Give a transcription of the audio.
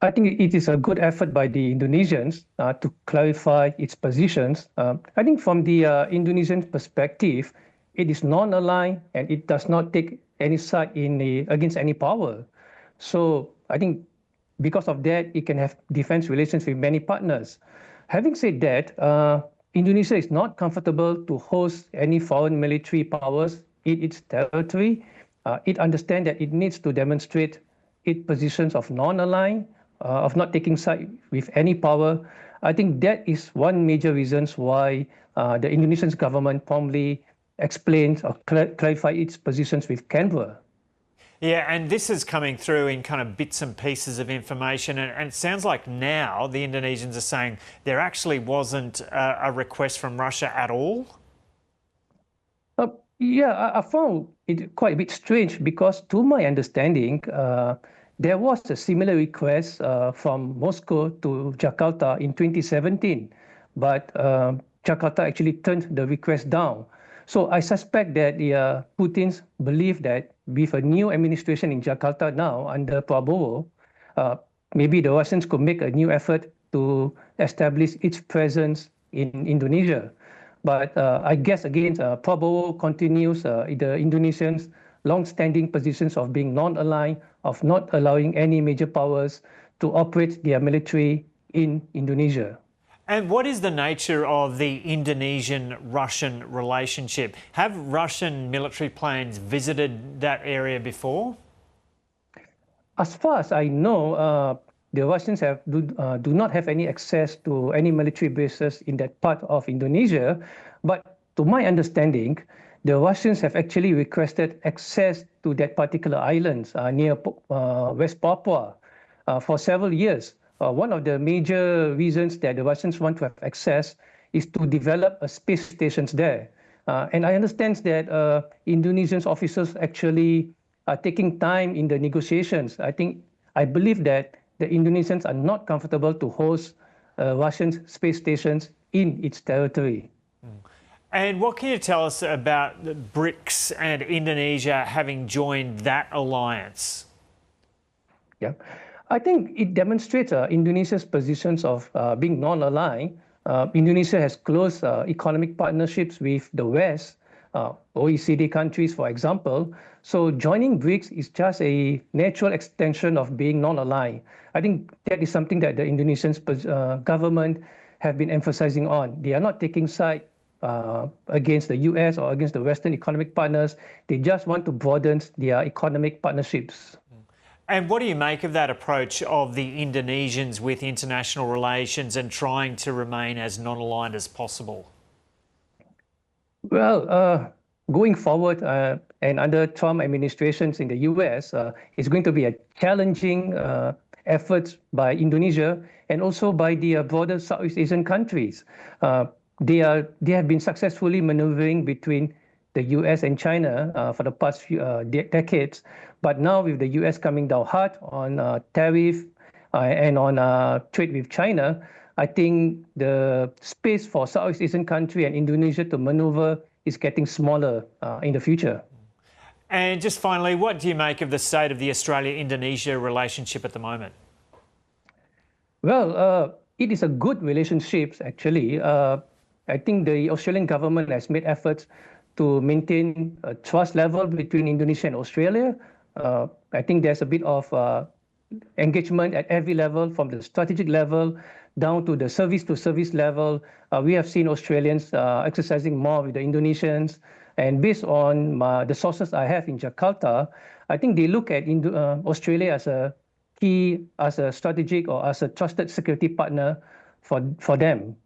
I think it is a good effort by the Indonesians to clarify its positions. I think from the Indonesian perspective, it is non-aligned and it does not take any side against any power. So I think because of that, it can have defense relations with many partners. Having said that, Indonesia is not comfortable to host any foreign military powers in its territory. It understands that it needs to demonstrate its positions of non-aligned, of not taking side with any power. I think that is one major reasons why the Indonesian government formally explains or clarify its positions with Canberra. Yeah, and this is coming through in kind of bits and pieces of information, and it sounds like now the Indonesians are saying there actually wasn't a request from Russia at all. Yeah, I found it quite a bit strange because, to my understanding, there was a similar request from Moscow to Jakarta in 2017, but Jakarta actually turned the request down. So I suspect that the Putin's believe that with a new administration in Jakarta now under Prabowo, maybe the Russians could make a new effort to establish its presence in Indonesia. But I guess again, Prabowo continues the Indonesians' long-standing positions of being non-aligned, of not allowing any major powers to operate their military in Indonesia. And what is the nature of the Indonesian-Russian relationship? Have Russian military planes visited that area before? As far as I know, the Russians do not have any access to any military bases in that part of Indonesia. But to my understanding, the Russians have actually requested access to that particular islands near West Papua for several years. One of the major reasons that the Russians want to have access is to develop a space stations there. And I understand that Indonesian officers actually are taking time in the negotiations. I believe that the Indonesians are not comfortable to host Russian space stations in its territory. And what can you tell us about the BRICS and Indonesia having joined that alliance? Yeah, I think it demonstrates Indonesia's positions of being non-aligned. Indonesia has close economic partnerships with the West, OECD countries, for example. So joining BRICS is just a natural extension of being non-aligned. I think that is something that the Indonesian government have been emphasizing on. They are not taking side against the US or against the Western economic partners. They just want to broaden their economic partnerships. And what do you make of that approach of the Indonesians with international relations and trying to remain as non-aligned as possible? Well, going forward and under Trump administrations in the US, it's going to be a challenging effort by Indonesia and also by the broader Southeast Asian countries. They have been successfully maneuvering between the US and China for the past few decades. But now with the US coming down hard on tariff and on trade with China, I think the space for Southeast Asian country and Indonesia to maneuver is getting smaller in the future. And just finally, what do you make of the state of the Australia-Indonesia relationship at the moment? Well, it is a good relationship, actually. I think the Australian government has made efforts to maintain a trust level between Indonesia and Australia. I think there's a bit of engagement at every level, from the strategic level down to the service-to-service level. We have seen Australians exercising more with the Indonesians. And based on the sources I have in Jakarta, I think they look at Australia as a key, as a strategic or as a trusted security partner for them.